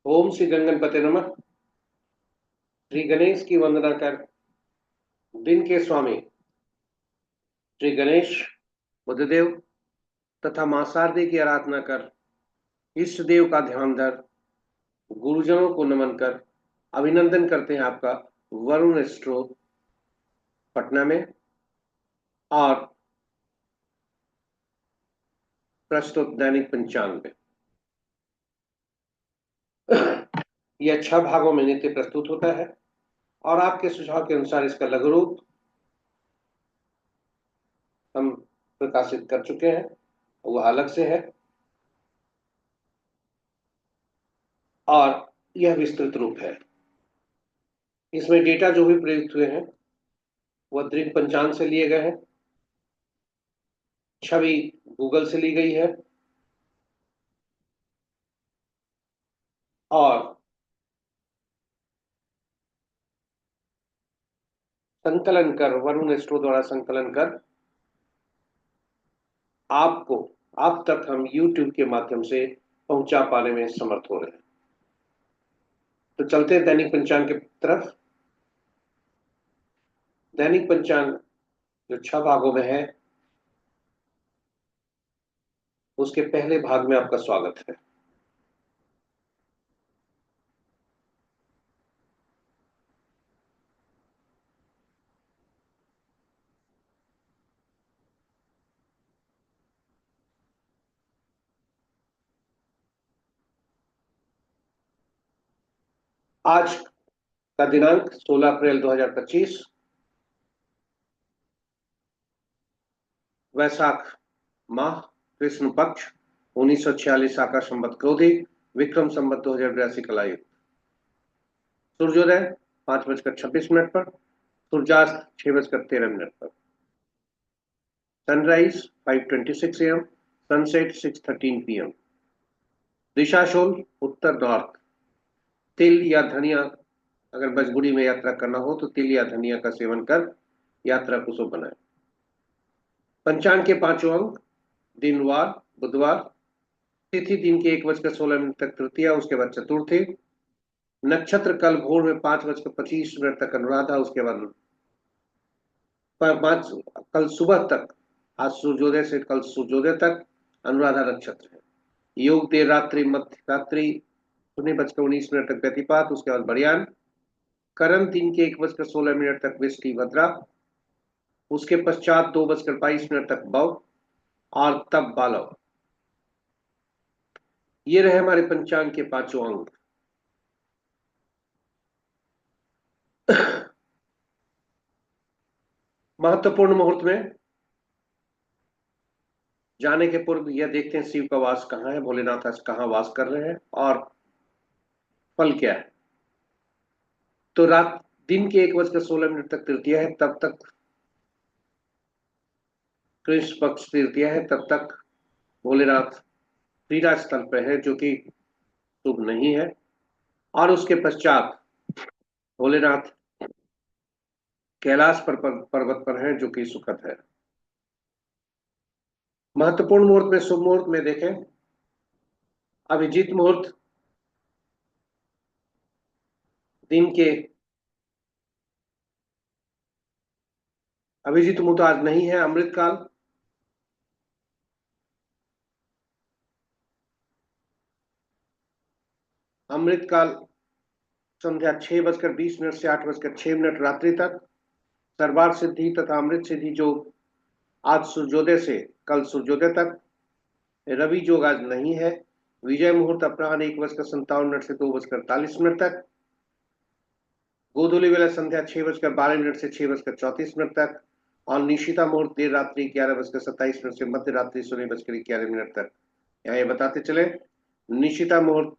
ओम श्री गणगणपते नमः। श्री गणेश की वंदना कर दिन के स्वामी श्री गणेश बुद्धदेव तथा मां शारदे की आराधना कर इष्ट देव का ध्यान धर गुरुजनों को नमन कर अभिनंदन करते हैं आपका वरुण एस्ट्रो पटना में। और प्रस्तुत दैनिक पंचांग में यह 6 भागों में नित्य प्रस्तुत होता है और आपके सुझाव के अनुसार इसका लघु रूप हम प्रकाशित कर चुके हैं। वो अलग से है और यह विस्तृत रूप है। इसमें डेटा जो भी प्रयुक्त हुए हैं वह दृढ़ पंचांग से लिए गए हैं। छवि गूगल से ली गई है और संकलन कर वरुण एस्ट्रो द्वारा संकलन कर आपको आप तक हम YouTube के माध्यम से पहुंचा पाने में समर्थ हो रहे हैं। तो चलते हैं दैनिक पंचांग की तरफ। दैनिक पंचांग जो 6 भागों में है उसके पहले भाग में आपका स्वागत है। आज का दिनांक 16 अप्रैल 2025 वैशाख माह कृष्ण पक्ष 1946 आकाश संवत क्रोधी विक्रम संवत 2082 कलायुग। सूर्योदय 5:26 पर, सूर्यास्त 6:13 पर, सनराइज 5:26 AM, सनसेट 6:13 PM। दिशाशूल उत्तर नॉर्थ। तिल या धनिया अगर मजबूरी में यात्रा करना हो तो तिल या धनिया का सेवन कर यात्रा को शुभ बनाए। पंचांग के 5 अंक दिनवार बुधवार, तिथि दिन के 1:16 तक तृतीया, उसके बाद चतुर्थी, नक्षत्र कल भोर में 5:25 तक अनुराधा, उसके बाद पांच कल सुबह तक, आज सूर्योदय से कल सूर्योदय तक अनुराधा नक्षत्र है। योग देर रात्रि मध्य रात्रि 0:19 तक व्यतिपात, उसके बाद बरियान, करण दिन के 1:16 तक वृष्टि भद्रा, उसके पश्चात 2:22 तक बव और तब बालव। ये रहे हमारे पंचांग के 5 अंक। महत्वपूर्ण मुहूर्त में जाने के पूर्व यह देखते हैं शिव का वास कहाँ है, भोलेनाथ आज कहाँ वास कर रहे हैं और फल क्या है। तो रात दिन के 1:16 तक तृतीया है, तब तक कृष्ण पक्ष तृतीया है, तब तक भोलेनाथ क्रीड़ा स्थल पर है जो कि शुभ नहीं है। और उसके पश्चात भोलेनाथ कैलाश पर्वत पर है जो कि सुखद है। महत्वपूर्ण मुहूर्त में शुभ मुहूर्त में देखें, अभिजीत मुहूर्त दिन के अभिजीत मुहूर्त आज नहीं है। अमृतकाल अमृतकाल संध्या 6:20 से 8:06 रात्रि तक। सर्वार सिद्धि तथा अमृत सिद्धि जो आज सूर्योदय से कल सूर्योदय तक। रवि जोग आज नहीं है। विजय मुहूर्त अपराह्न 1:57 से 2:48 तक। गोधूली वेला संध्या 6:12 से 6:34 तक और निशिता मुहूर्त देर रात्रि 11:27 से मध्य रात्रि 16:11 तक। यहाँ ये बताते चले, निशिता मुहूर्त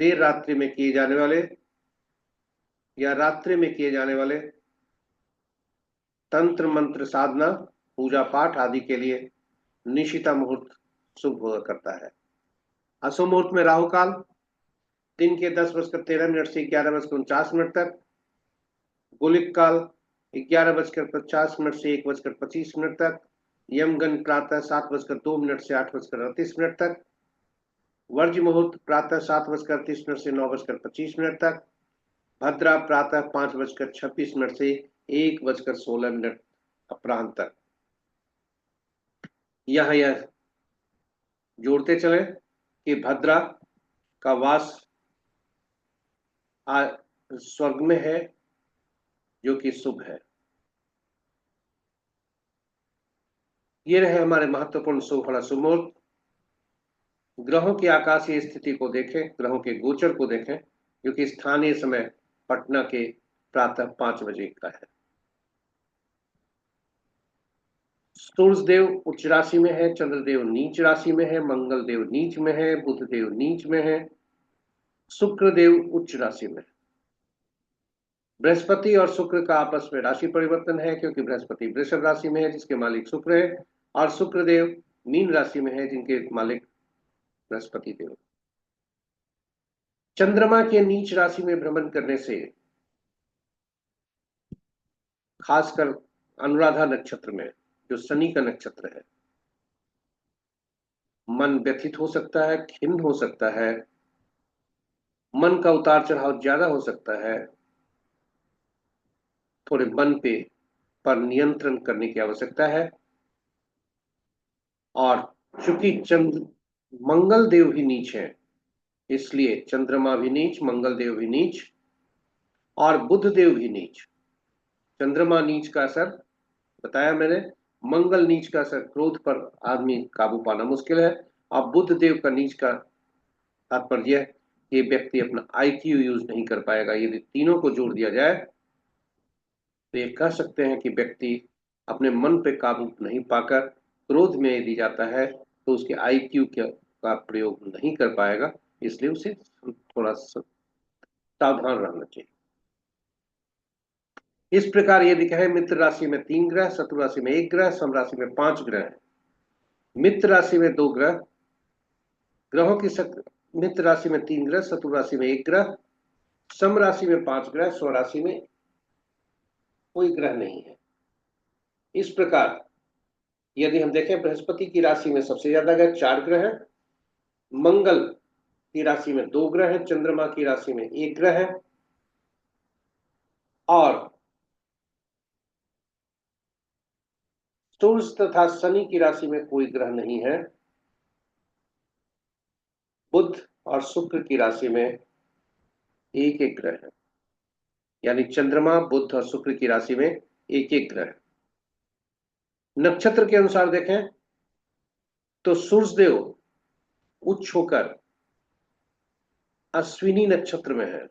देर रात्रि में किए जाने वाले या रात्रि में किए जाने वाले तंत्र मंत्र साधना पूजा पाठ आदि के लिए निशिता मुहूर्त शुभ हुआ करता है। अशुभ मुहूर्त में राहु काल दिन के 10:13 से 11:49 तक। गुलिक काल 11:50 से 1:25 तक। यमगन प्रातः 7:02 से 8:38 तक। वर्ज्य मुहूर्त प्रातः 7:30 से 9:25 तक। भद्रा प्रातः 5:26 से 1:16 अपराह्न तक। यह जोड़ते चले कि भद्रा का वास स्वर्ग में है, जो कि शुभ है। ये रहे हमारे महत्वपूर्ण शुभ फल शुभ मुहूर्त। ग्रहों की आकाशीय स्थिति को देखें, ग्रहों के गोचर को देखें, क्योंकि स्थानीय समय पटना के प्रातः 5 बजे का है। सूर्य देव उच्च राशि में है, चंद्रदेव नीच राशि में है, मंगल देव नीच में है, बुध देव नीच में है, शुक्र देव उच्च राशि में है। बृहस्पति और शुक्र का आपस में राशि परिवर्तन है, क्योंकि बृहस्पति वृषभ राशि में है जिसके मालिक शुक्र है, और शुक्र देव मीन राशि में है जिनके मालिक बृहस्पति देव। चंद्रमा के नीच राशि में भ्रमण करने से, खासकर अनुराधा नक्षत्र में जो शनि का नक्षत्र है, मन व्यथित हो सकता है, खिन्न हो सकता है, मन का उतार चढ़ाव ज्यादा हो सकता है। थोड़े मन पर नियंत्रण करने की आवश्यकता है। और चूंकि चंद्र मंगल देव भी नीच है, इसलिए चंद्रमा भी नीच, मंगल देव भी नीच और बुध देव भी नीच। चंद्रमा नीच का असर बताया मैंने, मंगल नीच का असर क्रोध पर आदमी काबू पाना मुश्किल है, और बुध देव का नीच का तात्पर्य कि व्यक्ति अपना आईक्यू यूज नहीं कर पाएगा। यदि तीनों को जोड़ दिया जाए तो ये कह सकते हैं कि व्यक्ति अपने मन पे काबू नहीं पाकर क्रोध में यदि जाता है तो उसके आईक्यू का प्रयोग नहीं कर पाएगा, इसलिए उसे थोड़ा सावधान रहना चाहिए। इस प्रकार यदि कहें मित्र राशि में 3 ग्रह, शत्रु राशि में 1 ग्रह, सम राशि में 5 ग्रह है। मित्र राशि में 2 ग्रह, ग्रहों की मित्र राशि में 3 ग्रह, शत्रु राशि में 1 ग्रह, सम राशि में 5 ग्रह, स्व राशि में कोई ग्रह नहीं है। इस प्रकार यदि हम देखें, बृहस्पति की राशि में सबसे ज्यादा ग्रह 4 ग्रह है, मंगल की राशि में 2 ग्रह है, चंद्रमा की राशि में 1 ग्रह है, और सूर्य तथा शनि की राशि में कोई ग्रह नहीं है। बुध और शुक्र की राशि में एक एक ग्रह है, यानी चंद्रमा, बुध और शुक्र की राशि में एक एक ग्रह है। नक्षत्र के अनुसार देखें तो सूर्य देव उच्च होकर अश्विनी नक्षत्र में है,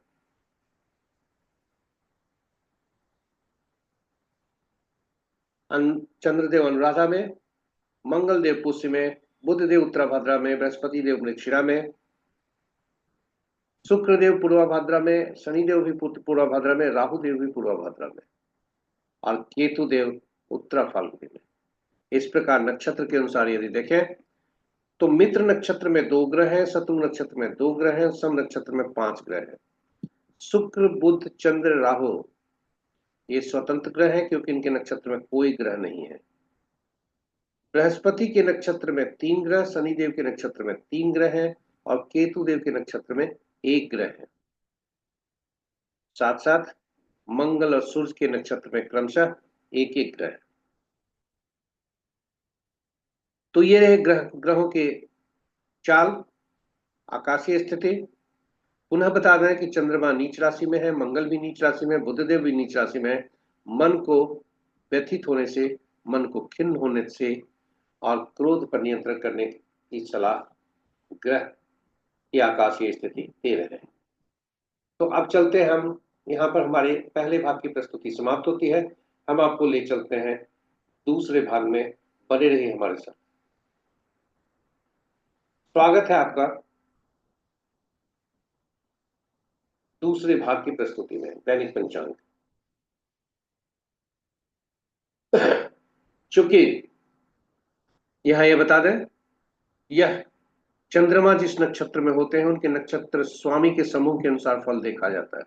चंद्रदेव अनुराधा में, मंगल देव पुष्य में, बुध देव उत्तराभाद्रा में, बृहस्पति देव मृगशिरा में, शुक्र देव पूर्वाभाद्रा में, शनिदेव भी पूर्वाभाद्रा में, राहु देव भी पूर्वाभाद्रा में, और केतु देव उत्तरा फाल्गुनी में। इस प्रकार नक्षत्र के अनुसार यदि देखें तो मित्र नक्षत्र में 2 ग्रह हैं, शत्रु नक्षत्र में 2 ग्रह हैं, सम नक्षत्र में 5 ग्रह हैं। शुक्र, बुध, चंद्र, राहु ये स्वतंत्र ग्रह हैं, क्योंकि इनके नक्षत्र में कोई ग्रह नहीं है। बृहस्पति के नक्षत्र में 3 ग्रह, शनिदेव के नक्षत्र में 3 ग्रह हैं, और केतु देव के नक्षत्र में 1 ग्रह है। साथ साथ मंगल और सूर्य के नक्षत्र में क्रमशः एक एक ग्रह। तो ये रहे ग्रहों के चाल, आकाशीय स्थिति। पुनः बता दें कि चंद्रमा नीच राशि में है, मंगल भी नीच राशि में, बुधदेव भी नीच राशि में है। मन को व्यथित होने से, मन को खिन्न होने से और क्रोध पर नियंत्रण करने की सलाह ग्रह की आकाशीय स्थिति दे रहे हैं। तो अब चलते हैं, हम यहाँ पर हमारे पहले भाग की प्रस्तुति समाप्त होती है। हम आपको ले चलते हैं दूसरे भाग में, बने रहिए हमारे साथ। स्वागत है आपका दूसरे भाग की प्रस्तुति में, दैनिक पंचांग। चूंकि यह ये बता दें, यह चंद्रमा जिस नक्षत्र में होते हैं उनके नक्षत्र स्वामी के समूह के अनुसार फल देखा जाता है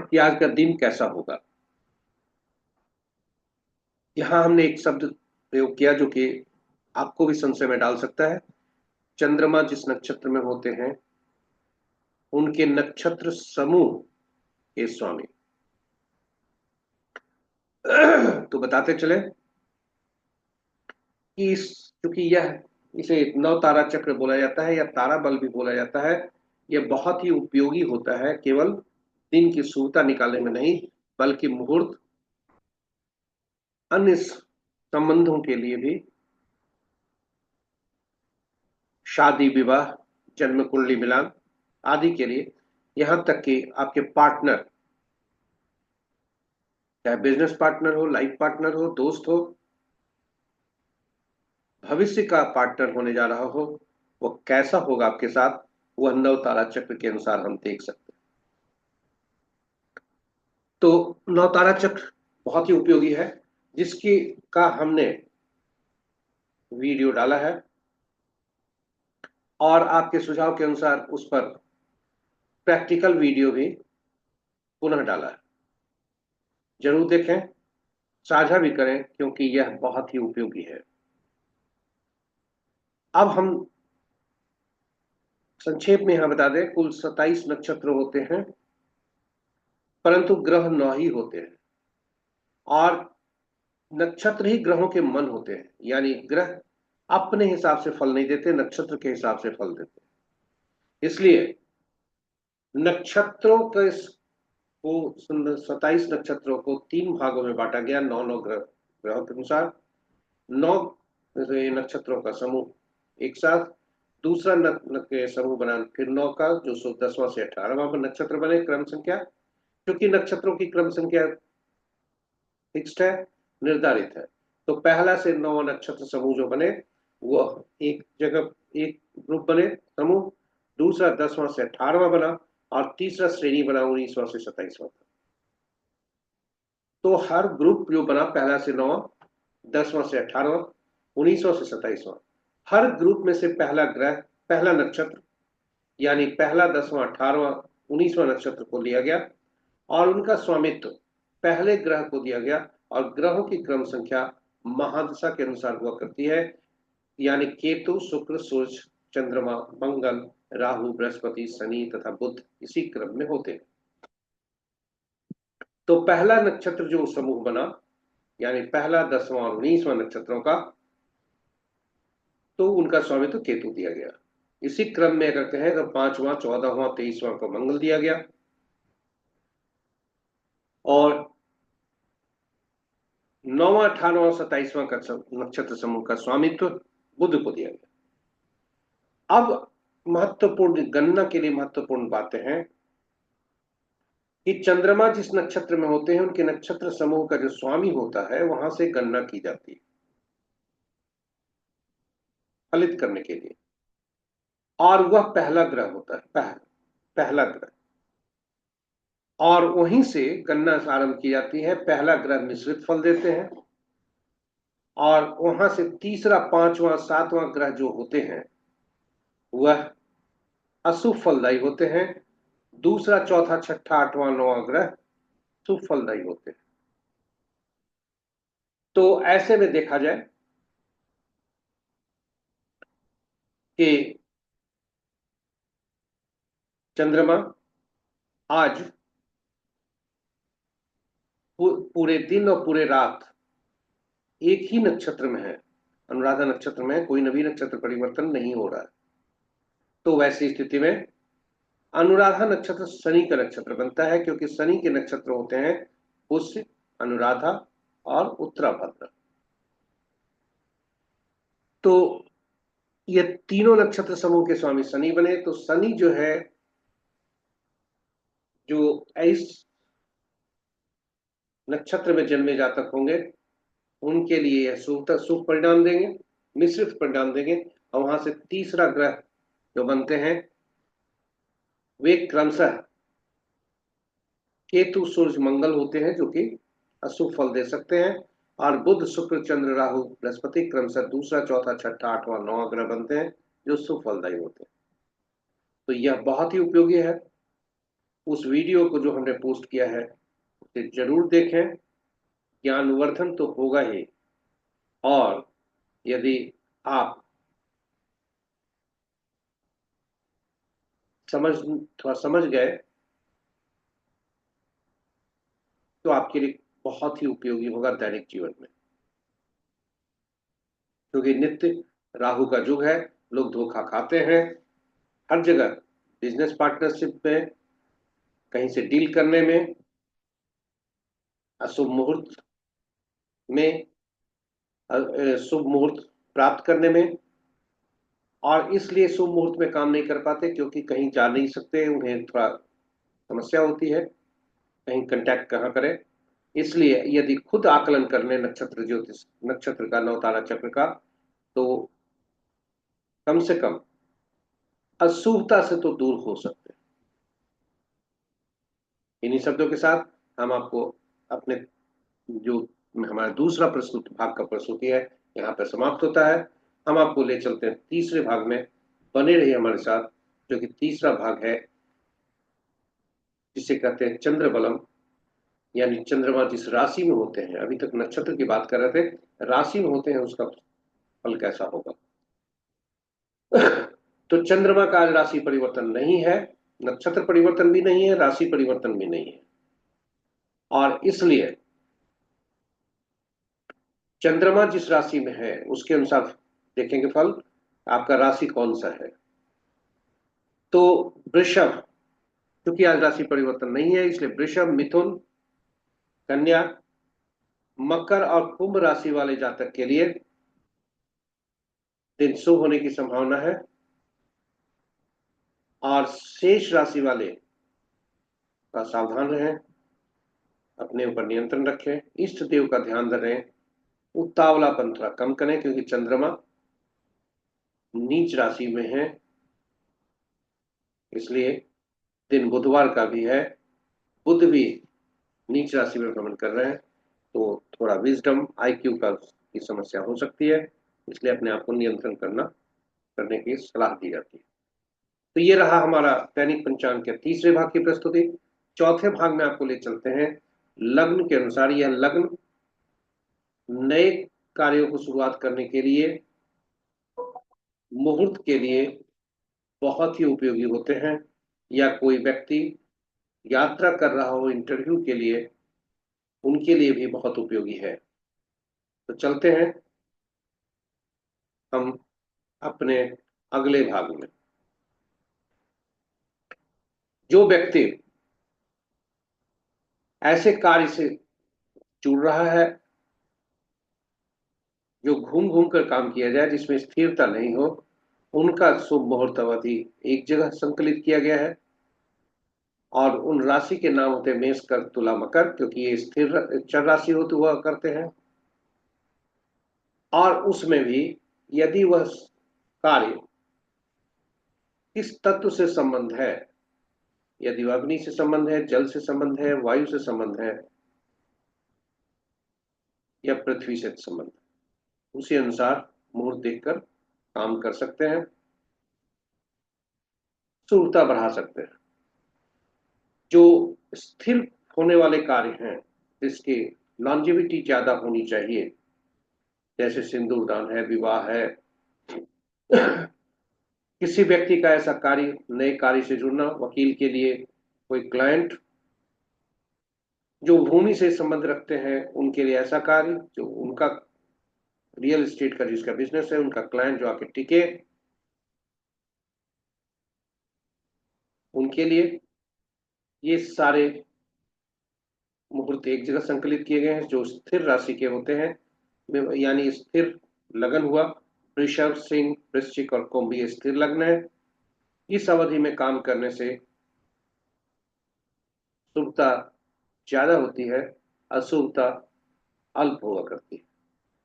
कि आज का दिन कैसा होगा। यहां हमने एक शब्द प्रयोग किया जो कि आपको भी संशय में डाल सकता है। चंद्रमा जिस नक्षत्र में होते हैं उनके नक्षत्र समूह के स्वामी। तो बताते चले कि चूंकि यह इसे नव तारा चक्र बोला जाता है या तारा बल भी बोला जाता है, यह बहुत ही उपयोगी होता है, केवल दिन की शुभता निकालने में नहीं बल्कि मुहूर्त, अन्य संबंधों के लिए भी, शादी विवाह, जन्म कुंडली मिलान आदि के लिए, यहां तक कि आपके पार्टनर, चाहे बिजनेस पार्टनर हो, लाइफ पार्टनर हो, दोस्त हो, भविष्य का पार्टनर होने जा रहा हो, वो कैसा होगा आपके साथ, वह नव तारा चक्र के अनुसार हम देख सकते हैं। तो नव तारा चक्र बहुत ही उपयोगी है, जिसकी का हमने वीडियो डाला है और आपके सुझाव के अनुसार उस पर प्रैक्टिकल वीडियो भी पुनः डाला है। जरूर देखें, साझा भी करें, क्योंकि यह बहुत ही उपयोगी है। अब हम संक्षेप में यहां बता दें, कुल 27 नक्षत्र होते हैं, परंतु ग्रह 9 ही होते हैं और नक्षत्र ही ग्रहों के मन होते हैं। यानी ग्रह अपने हिसाब से फल नहीं देते, नक्षत्र के हिसाब से फल देते हैं। इसलिए नक्षत्रों के को 27 नक्षत्रों को 3 भागों में बांटा गया, 9 ग्रहों के अनुसार। 9 नक्षत्रों का समूह एक साथ, दूसरा समूह बना फिर 9 का, जो 10वां से 18वां पर नक्षत्र बने क्रम संख्या, क्योंकि नक्षत्रों की क्रम संख्या फिक्स्ड है, निर्धारित है। तो पहला से 9वां नक्षत्र समूह जो बने वो एक जगह, एक ग्रुप बने समूह, दूसरा 10वां से 18वां बना और तीसरा श्रेणी बना 19वां से 27वां। तो हर ग्रुप जो बना पहला से 9वां, 10वां से 18वां, 19वां से 27वां, हर ग्रुप में से पहला ग्रह, पहला नक्षत्र, यानी पहला 10वां 18वां 19वां नक्षत्र को लिया गया और उनका स्वामित्व पहले ग्रह को दिया गया। और ग्रहों की क्रम संख्या महादशा के अनुसार हुआ करती है, यानी केतु, शुक्र, सूर्य, चंद्रमा, मंगल, राहु, बृहस्पति, शनि तथा बुध इसी क्रम में होते हैं। तो पहला नक्षत्र जो समूह बना, यानी पहला 10वां और 19वां नक्षत्रों का, तो उनका स्वामित्व केतु दिया गया। इसी क्रम में अगर कहें तो 5वां, 14वां, 23वां को मंगल दिया गया और 9वां, 18वां, 27वां का नक्षत्र समूह का स्वामित्व बुध को दिया गया। अब महत्वपूर्ण गणना के लिए महत्वपूर्ण बातें हैं कि चंद्रमा जिस नक्षत्र में होते हैं उनके नक्षत्र समूह का जो स्वामी होता है वहां से गणना की जाती है फलित करने के लिए, और वह पहला ग्रह होता है, पहला ग्रह, और वहीं से गणना आरंभ की जाती है। पहला ग्रह मिश्रित फल देते हैं और वहां से तीसरा, 5वां, 7वां ग्रह जो होते हैं वह अशुभ फलदायी होते हैं। दूसरा, चौथा, छठा, 8वां, 9वां ग्रह शुभ फलदायी होते हैं। तो ऐसे में देखा जाए कि चंद्रमा आज पूरे दिन और पूरे रात एक ही नक्षत्र में है, अनुराधा नक्षत्र में है, कोई नवी नक्षत्र परिवर्तन नहीं हो रहा है। तो वैसी स्थिति में अनुराधा नक्षत्र शनि का नक्षत्र बनता है, क्योंकि शनि के नक्षत्र होते हैं पुष्य, अनुराधा और उत्तराभाद्र। तो ये तीनों नक्षत्र समूह के स्वामी शनि बने। तो शनि जो है, जो इस नक्षत्र में जन्मे जातक होंगे उनके लिए यह शुभ परिणाम देंगे, मिश्रित परिणाम देंगे। और वहां से तीसरा ग्रह जो बनते हैं वे क्रमशः केतु, सूर्य, मंगल होते हैं, जो कि अशुभ फल दे सकते हैं। और बुध, शुक्र, चंद्र, राहु, बृहस्पति क्रमशः दूसरा, चौथा, छठा, 8वां, 9वां ग्रह बनते हैं, जो शुभ फलदायी होते हैं। तो यह बहुत ही उपयोगी है। उस वीडियो को जो हमने पोस्ट किया है उसे जरूर देखें, ज्ञानवर्धन तो होगा ही। और यदि आप थोड़ा समझ गए तो आपके लिए बहुत ही उपयोगी होगा दैनिक जीवन में। क्योंकि नित्य राहु का युग है, लोग धोखा खाते हैं हर जगह, बिजनेस पार्टनरशिप में, कहीं से डील करने में, अशुभ मुहूर्त में, शुभ मुहूर्त प्राप्त करने में। और इसलिए शुभ मुहूर्त में काम नहीं कर पाते क्योंकि कहीं जा नहीं सकते, उन्हें थोड़ा समस्या होती है कहीं कांटेक्ट कहाँ करें। इसलिए यदि खुद आकलन कर लें नक्षत्र ज्योतिष नक्षत्र का, नवतारा चक्र का, तो कम से कम अशुभता से तो दूर हो सकते हैं। इन्हीं शब्दों के साथ हम आपको अपने जो हमारा दूसरा प्रस्तुति भाग का प्रस्तुति है यहाँ पर समाप्त होता है। हम आपको ले चलते हैं तीसरे भाग में, बने रहिए हमारे साथ, जो कि तीसरा भाग है जिसे कहते हैं चंद्र बलम, यानी चंद्रमा जिस राशि में होते हैं। अभी तक नक्षत्र की बात कर रहे थे, राशि में होते हैं उसका फल कैसा होगा। तो चंद्रमा का आज राशि परिवर्तन नहीं है, नक्षत्र परिवर्तन भी नहीं है, राशि परिवर्तन भी नहीं है। और इसलिए चंद्रमा जिस राशि में है उसके अनुसार देखेंगे फल, आपका राशि कौन सा है। तो वृषभ, क्योंकि आज राशि परिवर्तन नहीं है इसलिए वृषभ, मिथुन, कन्या, मकर और कुंभ राशि वाले जातक के लिए दिन शुभ होने की संभावना है। और शेष राशि वाले का सावधान रहें, अपने ऊपर नियंत्रण रखें, इष्ट देव का ध्यान रखें, उतावलापन थोड़ा कम करें क्योंकि चंद्रमा नीच राशि में है, इसलिए दिन बुधवार का भी है, बुध भी नीच राशि में भ्रमण कर रहे हैं, तो थोड़ा विजडम आईक्यू का की समस्या हो सकती है, इसलिए अपने आप को नियंत्रण करने की सलाह दी जाती है। तो ये रहा हमारा दैनिक पंचांग के तीसरे भाग की प्रस्तुति। चौथे भाग में आपको ले चलते हैं लग्न के अनुसार। यह लग्न नए कार्यों को शुरुआत करने के लिए, मुहूर्त के लिए बहुत ही उपयोगी होते हैं, या कोई व्यक्ति यात्रा कर रहा हो इंटरव्यू के लिए, उनके लिए भी बहुत उपयोगी है। तो चलते हैं हम अपने अगले भाग में। जो व्यक्ति ऐसे कार्य से जुड़ रहा है जो घूम घूम कर काम किया जाए, जिसमें स्थिरता नहीं हो, उनका शुभ मुहूर्त अवधि एक जगह संकलित किया गया है। और उन राशि के नाम होते हैं मेष, कर, तुला, मकर, क्योंकि ये स्थिर चर राशि होते हुआ करते हैं। और उसमें भी यदि वह कार्य किस तत्व से संबंध है, यदि वह अग्नि से संबंध है, जल से संबंध है, वायु से संबंध है, या पृथ्वी से संबंध है, उसी अनुसार मुहूर्त देखकर काम कर सकते हैं, शुभता बढ़ा सकते हैं। जो स्थिर होने वाले कार्य हैं, जिसकी लॉन्जेविटी ज्यादा होनी चाहिए, जैसे सिंदूरदान है, विवाह है, किसी व्यक्ति का ऐसा कार्य, नए कार्य से जुड़ना, वकील के लिए कोई क्लाइंट, जो भूमि से संबंध रखते हैं उनके लिए ऐसा कार्य, जो उनका रियल एस्टेट का जिसका बिजनेस है, उनका क्लाइंट जो आके टिके, उनके लिए ये सारे मुहूर्त एक जगह संकलित किए गए हैं जो स्थिर राशि के होते हैं। यानी स्थिर लगन हुआ, वृषभ, सिंह, वृश्चिक और कुंभ ये स्थिर लग्न है। इस अवधि में काम करने से शुभता ज्यादा होती है, अशुभता अल्प हुआ करती है।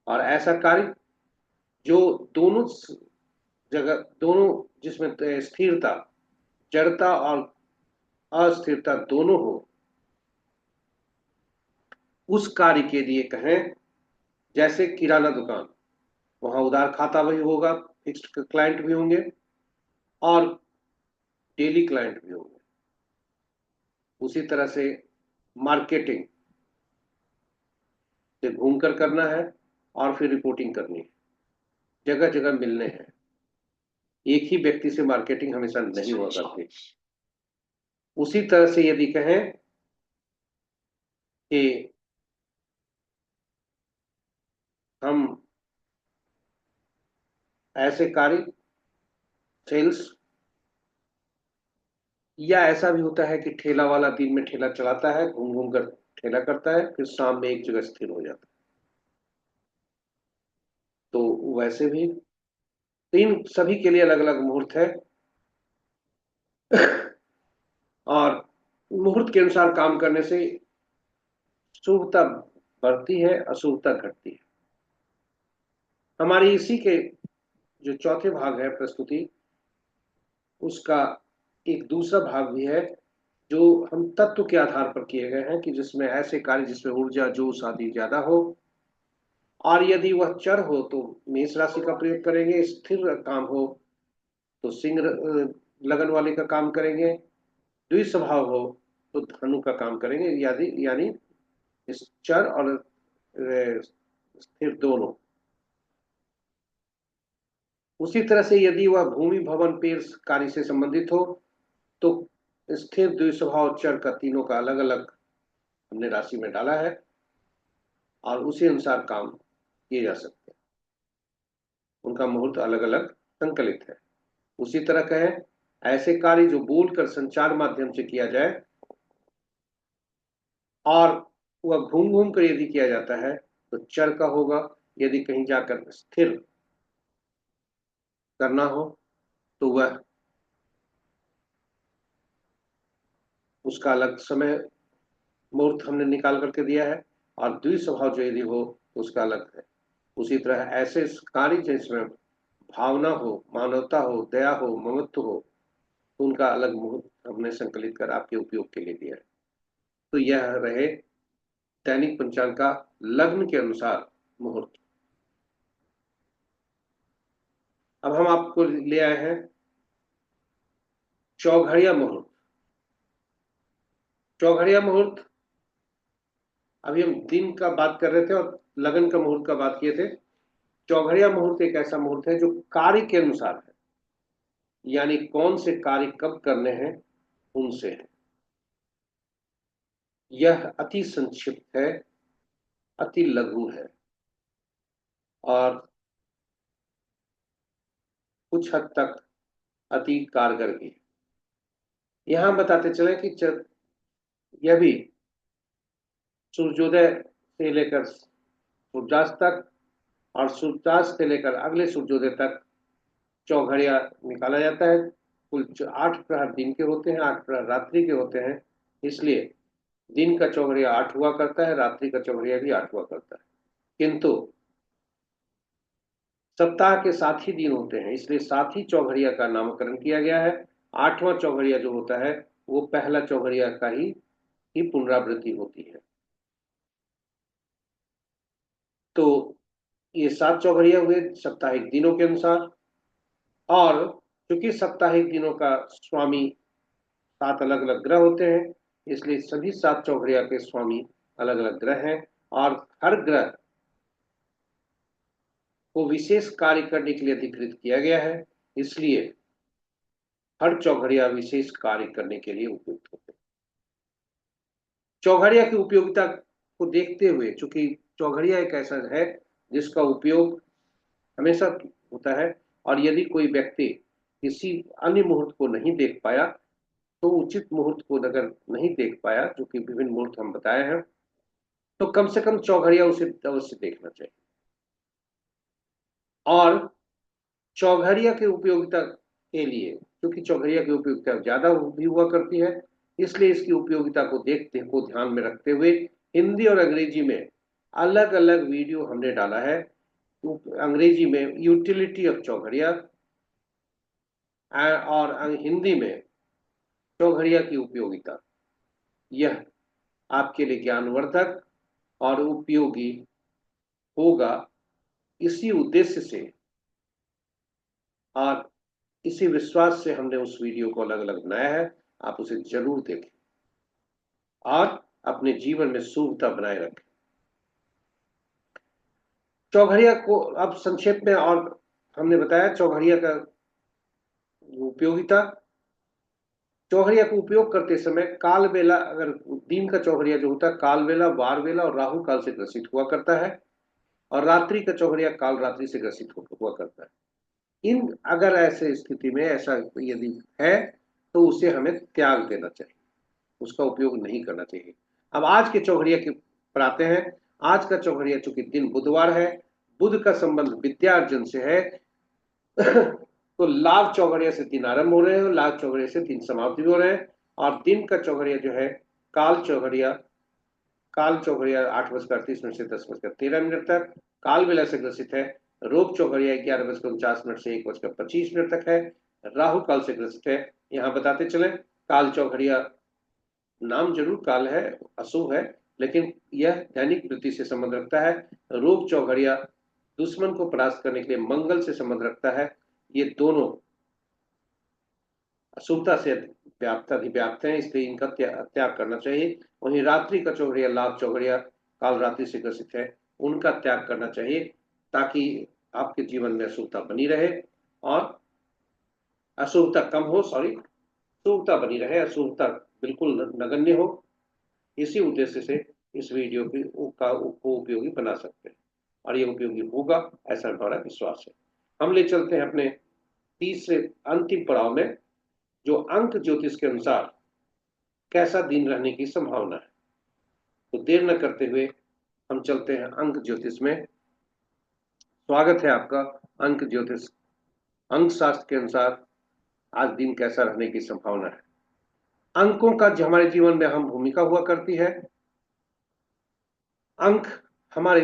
और ऐसा कार्य जो दोनों जगह, दोनों जिसमें स्थिरता, जड़ता और अस्थिरता दोनों हो, उस कार्य के लिए कहें। जैसे किराना दुकान, वहां उधार खाता भी होगा, फिक्स्ड क्लाइंट भी होंगे और डेली क्लाइंट भी होंगे। उसी तरह से मार्केटिंग से घूम कर करना है और फिर रिपोर्टिंग करनी है, जगह जगह मिलने हैं। एक ही व्यक्ति से मार्केटिंग हमेशा नहीं हुआ करती। उसी तरह से यदि कहें कि हम ऐसे कार्य सेल्स, या ऐसा भी होता है कि ठेला वाला दिन में ठेला चलाता है, घूम घूम कर ठेला करता है, फिर शाम में एक जगह स्थिर हो जाता है। तो वैसे भी तीन सभी के लिए अलग अलग मुहूर्त है। और मुहूर्त के अनुसार काम करने से शुभता बढ़ती है, अशुभता घटती है। हमारी इसी के जो चौथे भाग है प्रस्तुति, उसका एक दूसरा भाग भी है जो हम तत्व के आधार पर किए गए हैं, कि जिसमें ऐसे कार्य जिसमें ऊर्जा जोश आदि ज्यादा हो, और यदि वह चर हो तो मेष राशि का प्रयोग करेंगे, स्थिर काम हो तो सिंह लगन वाले का काम करेंगे, द्विस्वभाव हो तो धनु का काम करेंगे, यानी यानी इस चर और स्थिर दोनों। उसी तरह से यदि वह भूमि भवन पेड़ कार्य से संबंधित हो तो स्थिर द्विस्वभाव चर का तीनों का अलग अलग हमने राशि में डाला है, और उसी अनुसार काम किए जा सकते हैं। उनका मुहूर्त अलग अलग संकलित है। उसी तरह कहें, ऐसे कार्य जो बोलकर संचार माध्यम से किया जाए और वह घूम घूम कर यदि किया जाता है तो चर का होगा। यदि कहीं जाकर स्थिर करना हो तो वह उसका अलग समय मुहूर्त हमने निकाल करके दिया है, और द्विस्वभाव जो यदि हो तो उसका अलग है। उसी तरह ऐसे कार्य जिसमें भावना हो, मानवता हो, दया हो, ममत्व हो, तो उनका अलग मुहूर्त हमने संकलित कर आपके उपयोग के लिए दिया है। तो यह रहे दैनिक पंचांग का लग्न के अनुसार मुहूर्त। अब हम आपको ले आए हैं चौघड़िया मुहूर्त। चौघड़िया मुहूर्त, अभी हम दिन का बात कर रहे थे और लगन का मुहूर्त का बात किए थे। चौघड़िया मुहूर्त एक ऐसा मुहूर्त है जो कार्य के अनुसार है, यानी कौन से कार्य कब करने हैं उनसे है। यह अति संक्षिप्त है, अति लघु है, और कुछ हद तक अति कारगर भी है। यहां बताते चले कि यह भी सूर्योदय से लेकर सूर्यास्त तक, और सूर्यास्त से लेकर अगले सूर्योदय तक चौघड़िया निकाला जाता है। कुल 8 प्रहर दिन के होते हैं, 8 प्रहर रात्रि के होते हैं। इसलिए दिन का चौघड़िया 8 हुआ करता है, रात्रि का चौघड़िया भी 8 हुआ करता है। किंतु सप्ताह के 7 ही दिन होते हैं, इसलिए 7 ही चौघड़िया का नामकरण किया गया है। 8वां चौघड़िया जो होता है वो पहला चौघड़िया का ही पुनरावृत्ति होती है। तो ये 7 चौघड़िया हुए साप्ताहिक दिनों के अनुसार, और क्योंकि साप्ताहिक दिनों का स्वामी 7 अलग अलग ग्रह होते हैं, इसलिए सभी 7 चौघड़िया के स्वामी अलग अलग ग्रह हैं, और हर ग्रह को विशेष कार्य करने के लिए अधिकृत किया गया है। इसलिए हर चौघड़िया विशेष कार्य करने के लिए उपयुक्त होते हैं। चौघड़िया की उपयोगिता को देखते हुए, चूंकि चौघड़िया एक ऐसा है जिसका उपयोग हमेशा होता है, और यदि कोई व्यक्ति किसी अन्य मुहूर्त को नहीं देख पाया तो उचित मुहूर्त को अगर नहीं देख पाया, जो कि विभिन्न मुहूर्त हम बताए हैं, तो कम से कम चौघड़िया उसे अवश्य देखना चाहिए। और चौघड़िया की उपयोगिता के लिए, क्योंकि चौघड़िया की उपयोगिता ज्यादा भी हुआ करती है, इसलिए इसकी उपयोगिता को ध्यान में रखते हुए हिंदी और अंग्रेजी में अलग अलग वीडियो हमने डाला है। तो अंग्रेजी में यूटिलिटी ऑफ चौघड़िया, और हिंदी में चौघड़िया की उपयोगिता। यह आपके लिए ज्ञानवर्धक और उपयोगी होगा, इसी उद्देश्य से और इसी विश्वास से हमने उस वीडियो को अलग अलग बनाया है। आप उसे जरूर देखें और अपने जीवन में शुभता बनाए रखें। चौघड़िया को अब संक्षेप में और हमने बताया चौघड़िया का उपयोगिता, चौघड़िया को उपयोग करते समय काल बेला, अगर दिन का चौघड़िया जो होता है काल बेला, वार बेला और राहु काल से ग्रसित हुआ करता है, और रात्रि का चौघड़िया काल रात्रि से ग्रसित हुआ करता है। इन अगर ऐसे स्थिति में ऐसा यदि है तो उसे हमें त्याग देना चाहिए, उसका उपयोग नहीं करना चाहिए। अब आज के चौघड़िया के पर आते हैं। आज का चौघड़िया चूंकि दिन बुधवार है, बुध का संबंध विद्यार्जन से है तो लाभ चौघड़िया से दिन आरंभ हो रहे हैं और लाभ चौघड़िया से दिन समाप्ति हो रहे हैं। और दिन का चौघड़िया जो है काल चौघड़िया 8:38 से 10:13 तक काल बेला से ग्रसित है। रोग चौघड़िया 11:49 से 1:25 तक है। राहु काल से ग्रसित है। यहाँ बताते चले, काल चौघड़िया नाम जरूर काल है, अशुभ है, लेकिन यह दैनिक वृत्ति से संबंध रखता है। रोग चौघड़िया दुश्मन को परास्त करने के लिए मंगल से संबंध रखता है। ये दोनों अशुभता से अधिव्याप्त हैं, इसलिए इनका त्याग करना चाहिए। वहीं रात्रि का चौघड़िया लाभ चौघड़िया काल रात्रि से ग्रसित है, उनका त्याग करना चाहिए ताकि आपके जीवन में अशुभता बनी रहे और अशुभता कम हो, शुभता बनी रहे, अशुभता बिल्कुल नगण्य हो। इसी उद्देश्य से इस वीडियो का उपयोगी बना सकते हैं और ये उपयोगी होगा ऐसा हमारा विश्वास है। हम ले चलते हैं अपने तीसरे अंतिम पड़ाव में, जो अंक ज्योतिष के अनुसार कैसा दिन रहने की संभावना है। तो देर न करते हुए हम चलते हैं अंक ज्योतिष में। स्वागत है आपका अंक ज्योतिष। अंक शास्त्र के अनुसार आज दिन कैसा रहने की संभावना है। अंकों का जो हमारे जीवन में अहम भूमिका हुआ करती है। अंक हमारे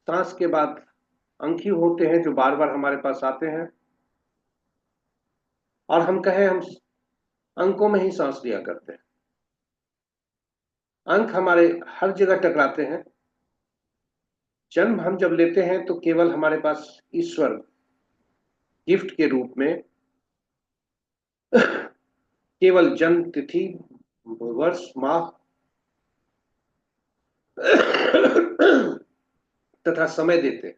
सांस के बाद अंक ही होते हैं जो बार बार हमारे पास आते हैं, और हम कहें हम अंकों में ही सांस लिया करते हैं। अंक हमारे हर जगह टकराते हैं। जन्म हम जब लेते हैं तो केवल हमारे पास ईश्वर गिफ्ट के रूप में केवल जन्म तिथि, वर्ष, माह तथा समय देते।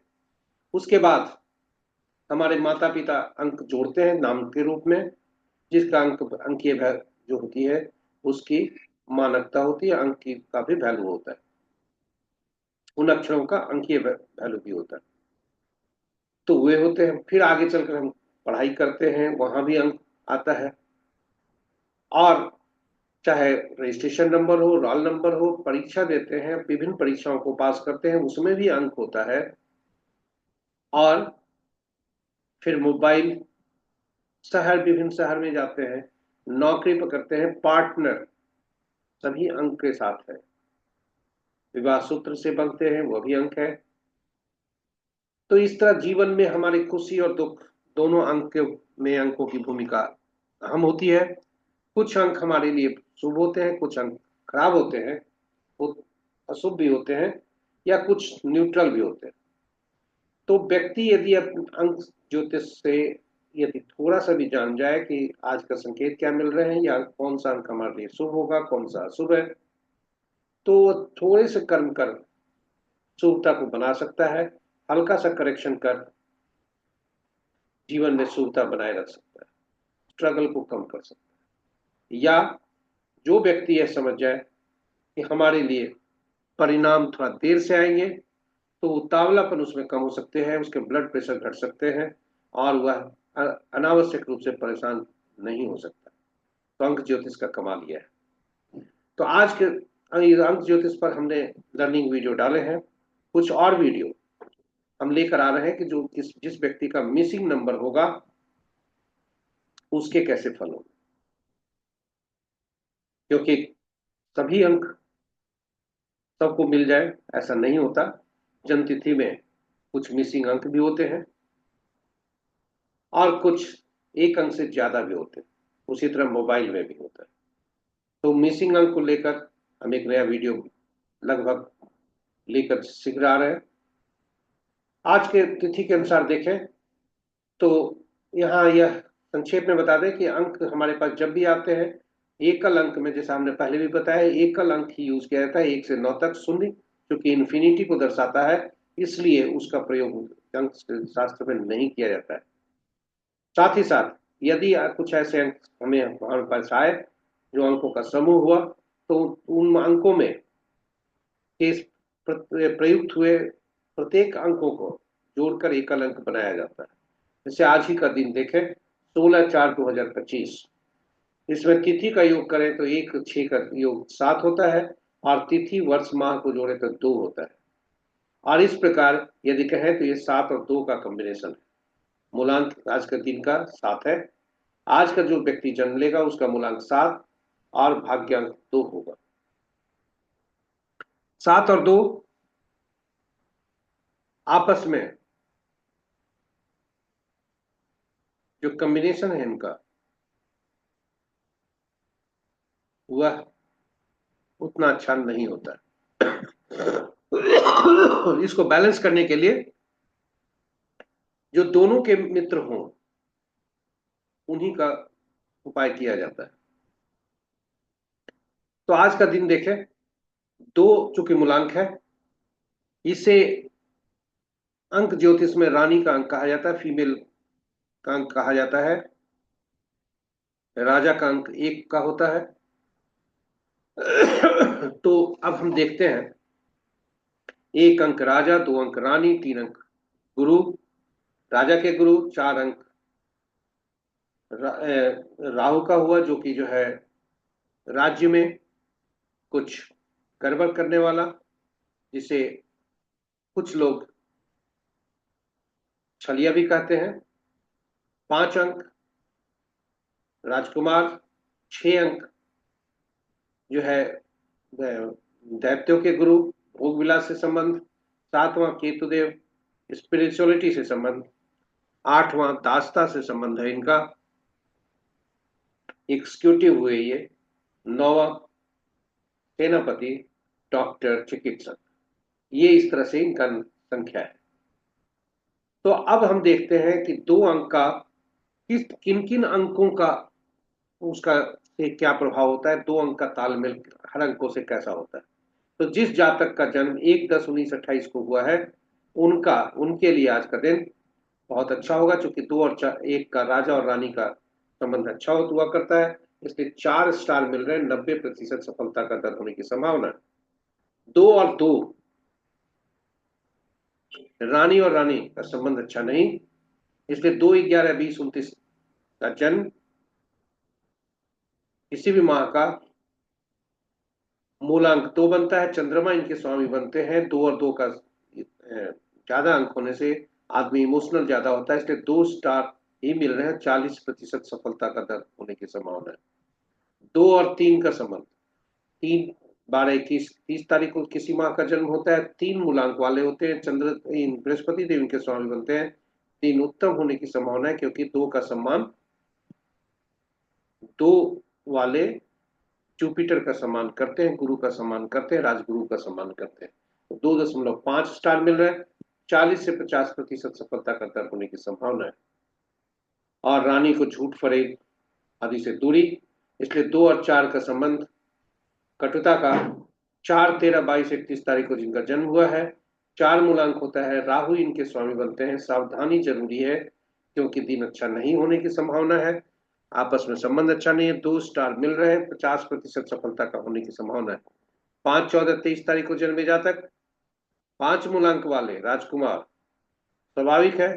उसके बाद हमारे माता पिता अंक जोड़ते हैं नाम के रूप में, जिसका अंकीय जो होती है उसकी मानकता होती है, अंक का भी वैल्यू होता है, उन अक्षरों का अंकीय वैल्यू भी होता है। तो वे होते हैं। फिर आगे चलकर हम पढ़ाई करते हैं, वहां भी अंक आता है, और चाहे रजिस्ट्रेशन नंबर हो, रोल नंबर हो, परीक्षा देते हैं, विभिन्न परीक्षाओं को पास करते हैं, उसमें भी अंक होता है। और फिर मोबाइल, विभिन्न शहर में जाते हैं, नौकरी पकड़ते हैं, पार्टनर, सभी अंक के साथ है। विवाह सूत्र से बनते हैं, वह भी अंक है। तो इस तरह जीवन में हमारी खुशी और दुख दोनों अंक में अंकों की भूमिका अहम होती है। कुछ अंक हमारे लिए शुभ होते हैं, कुछ अंक खराब होते हैं, कुछ अशुभ भी होते हैं, या कुछ न्यूट्रल भी होते हैं। तो व्यक्ति यदि अंक ज्योतिष से यदि थोड़ा सा भी जान जाए कि आज का संकेत क्या मिल रहे हैं या कौन सा अंक हमारे लिए शुभ होगा, कौन सा अशुभ है, तो थोड़े से कर्म कर शुभता को बना सकता है। हल्का सा करेक्शन कर जीवन में शुभता बनाए रख सकता है, स्ट्रगल को कम कर सकता है। या जो व्यक्ति यह समझ जाए कि हमारे लिए परिणाम थोड़ा देर से आएंगे, तो उतावलापन उसमें कम हो सकते हैं, उसके ब्लड प्रेशर घट सकते हैं और वह अनावश्यक रूप से परेशान नहीं हो सकता। तो अंक ज्योतिष का कमाल यह है। तो आज के अंक ज्योतिष पर हमने लर्निंग वीडियो डाले हैं। कुछ और वीडियो हम लेकर आ रहे हैं कि जो जिस व्यक्ति का मिसिंग नंबर होगा उसके कैसे फल होंगे, क्योंकि सभी अंक सबको मिल जाए ऐसा नहीं होता। जन्म तिथि में कुछ मिसिंग अंक भी होते हैं और कुछ एक अंक से ज्यादा भी होते हैं। उसी तरह मोबाइल में भी होता है। तो मिसिंग अंक को लेकर हम एक नया वीडियो लगभग लेकर शीघ्र आ रहे हैं। आज के तिथि के अनुसार देखें तो यहाँ यह संक्षेप में बता दें कि अंक हमारे पास जब भी आते हैं, एकल अंक में, जैसा हमने पहले भी बताया, एकल अंक ही यूज किया जाता है। 1 से 9 तक शून्य, क्योंकि इन्फिनिटी को दर्शाता है, इसलिए उसका प्रयोग अंक शास्त्र में नहीं किया जाता है। साथ ही साथ यदि कुछ ऐसे अंक हमें हमारे पास आए जो अंकों का समूह हुआ, तो उन अंकों में इस प्रयुक्त हुए प्रत्येक अंकों को जोड़कर एकल अंक बनाया जाता है। जैसे आज ही का दिन देखें, 16/4/2025। इसमें तिथि का योग करें तो 1 6 का योग 7 होता है, और तिथि वर्ष माह को जोड़े तो 2 होता है। और इस प्रकार यदि कहें तो ये 7 और 2 का कॉम्बिनेशन है। मूलांक आज के दिन का 7 है। आज का जो व्यक्ति जन्म लेगा उसका मूलांक 7 और भाग्यांक 2 होगा। 7 और 2 आपस में जो कॉम्बिनेशन है इनका, वह उतना अच्छा नहीं होता। इसको बैलेंस करने के लिए जो दोनों के मित्र हों उन्हीं का उपाय किया जाता है। तो आज का दिन देखें, 2 चूंकि मूलांक है, इसे अंक ज्योतिष में रानी का अंक कहा जाता है, फीमेल का अंक कहा जाता है। राजा का अंक 1 का होता है। तो अब हम देखते हैं, 1 अंक राजा, 2 अंक रानी, 3 अंक गुरु, राजा के गुरु, 4 अंक राहु का हुआ, जो कि जो है राज्य में कुछ गड़बड़ करने वाला, जिसे कुछ लोग छलिया भी कहते हैं। 5 अंक राजकुमार, 6 अंक जो है दैत्यों के गुरु, भोग विलास से संबंध। 7वां केतुदेव, स्पिरिचुअलिटी से संबंध। 8वां दासता से संबंध है इनका, एग्जीक्यूटिव हुए ये। 9वां सेनापति, डॉक्टर, चिकित्सक। ये इस तरह से इनका संख्या है। तो अब हम देखते हैं कि 2 अंक का किस किन किन अंकों का उसका से क्या प्रभाव होता है, 2 अंक का तालमेल हर अंकों से कैसा होता है। तो जिस जातक का जन्म 1/10/1928 को हुआ है, उनका उनके लिए आज का दिन बहुत अच्छा होगा, क्योंकि 2 और 1 का राजा और रानी का संबंध अच्छा हुआ करता है। इसलिए 4 स्टार मिल रहे हैं, 90% सफलता का दर होने की संभावना है। 2 और 2 रानी और रानी का संबंध अच्छा नहीं, इसलिए 2/11/2029 का जन्म किसी भी माह का मूलांक 2 बनता है। चंद्रमा इनके स्वामी बनते हैं। 2 और 2 का ज्यादा अंक होने से आदमी इमोशनल ज्यादा होता है, इसलिए 2 स्टार ही मिल रहे हैं। 40% सफलता का दर होने की संभावना है। 2 और 3 का संबंध, 3/12/21 30 तारीख को किसी माह का जन्म होता है। 3 मूलांक वाले होते हैं। चंद्र बृहस्पति देव इनके स्वामी बनते हैं। 3 उत्तम होने की संभावना है, क्योंकि 2 का सम्मान 2 वाले जुपिटर का सम्मान करते हैं, गुरु का सम्मान करते हैं, राजगुरु का सम्मान करते हैं। तो 2.5 स्टार मिल रहे हैं। 40 से 50% सफलता का दर होने की संभावना है। और रानी को झूठ फरेब आदि से दूरी, इसलिए 2 और 4 का संबंध कटुता का। 4/13/22/31 को जिनका जन्म हुआ है, 4 मूलांक होता है। राहु इनके स्वामी बनते हैं। सावधानी जरूरी है, क्योंकि दिन अच्छा नहीं होने की संभावना है। आपस में संबंध अच्छा नहीं है। 2 स्टार मिल रहे हैं। 50% सफलता का होने की संभावना है। 5/14/23 को जन्मे जातक, 5 मूलांक वाले राजकुमार, स्वाभाविक है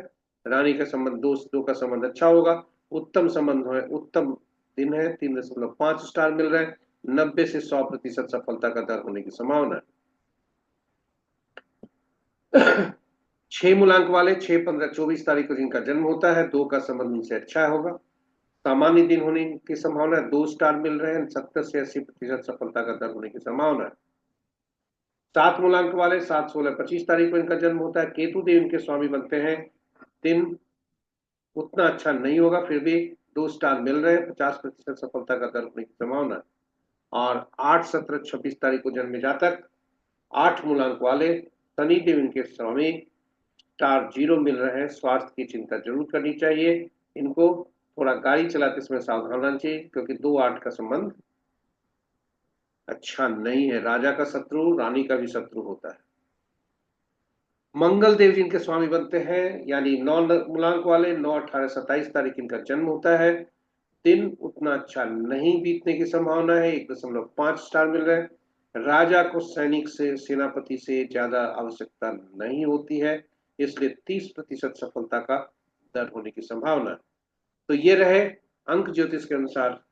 रानी का संबंध 2 का संबंध अच्छा होगा। उत्तम संबंध है, उत्तम दिन है। 3.5 स्टार मिल रहे हैं। 90 से 100% सफलता का दर होने की संभावना है। 6 मूलांक वाले, 6/15/24 को जिनका जन्म होता है, 2 का संबंध उनसे अच्छा होगा। सामान्य दिन होने की संभावना है। 2 स्टार मिल रहे हैं। 70 से 80% सफलता का दर होने की संभावना है। 7 मूलांक वाले, 7/16/25 को इनका जन्म होता है। केतु देव इनके स्वामी बनते हैं। दिन उतना अच्छा नहीं होगा, फिर भी 2 स्टार मिल रहे हैं। 50% सफलता का दर होने की संभावना है। और 8/17/26 को जन्मे जातक, 8 मूलांक वाले, शनि देव इनके स्वामी, स्टार 0 मिल रहे हैं। स्वास्थ्य की चिंता जरूर करनी चाहिए। इनको थोड़ा गाड़ी चलाते समय सावधान रहना चाहिए, क्योंकि 2/8 का संबंध अच्छा नहीं है। राजा का शत्रु रानी का भी शत्रु होता है। मंगल देव जी इनके स्वामी बनते हैं, यानी 9 मूलांक वाले, 9 18 27 तारीख इनका जन्म होता है। दिन उतना अच्छा नहीं बीतने की संभावना है, 1.5 स्टार मिल रहे हैं। राजा को सैनिक से, सेनापति से ज्यादा आवश्यकता नहीं होती है, इसलिए 30% सफलता का दर होने की संभावना है। तो ये रहे अंक ज्योतिष के अनुसार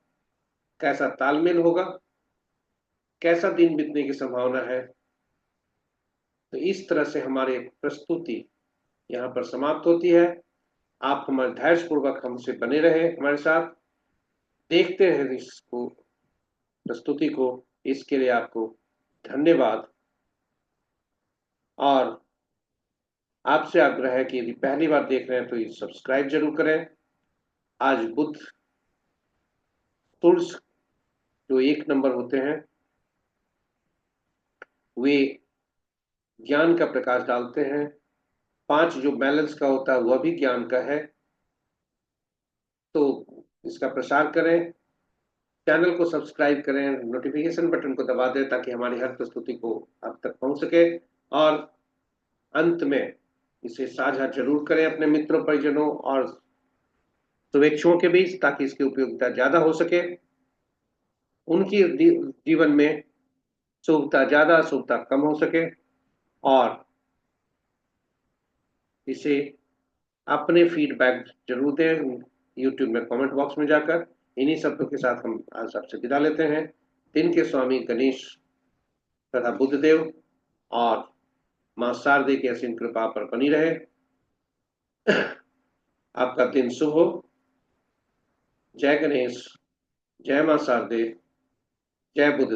कैसा तालमेल होगा, कैसा दिन बीतने की संभावना है। तो इस तरह से हमारी प्रस्तुति यहाँ पर समाप्त होती है। आप हमारे धैर्य पूर्वक हमसे बने रहे, हमारे साथ देखते रहे इसको, प्रस्तुति को। इसके लिए आपको धन्यवाद। और आपसे आग्रह है कि यदि पहली बार देख रहे हैं तो ये सब्सक्राइब जरूर करें। आज बुध तुर्स जो 1 नंबर होते हैं, वे ज्ञान का प्रकाश डालते हैं। 5 जो बैलेंस का होता है वह भी ज्ञान का है। तो इसका प्रसार करें, चैनल को सब्सक्राइब करें, नोटिफिकेशन बटन को दबा दें ताकि हमारी हर प्रस्तुति को आप तक पहुंच सके। और अंत में इसे साझा जरूर करें अपने मित्रों, परिजनों और शुभेच्छुओं के बीच, ताकि इसकी उपयोगिता ज्यादा हो सके। उनकी जीवन में शुभता ज्यादा, अशुभता कम हो सके। और इसे अपने फीडबैक जरूर दें यूट्यूब में कमेंट बॉक्स में जाकर। इन्हीं शब्दों के साथ हम आज आपसे विदा लेते हैं। दिन के स्वामी गणेश तथा बुद्धदेव और मां शारदे की असीम कृपा पर बनी रहे। आपका दिन शुभ हो। जय गणेश, जय मां शारदे, जय बुद्ध।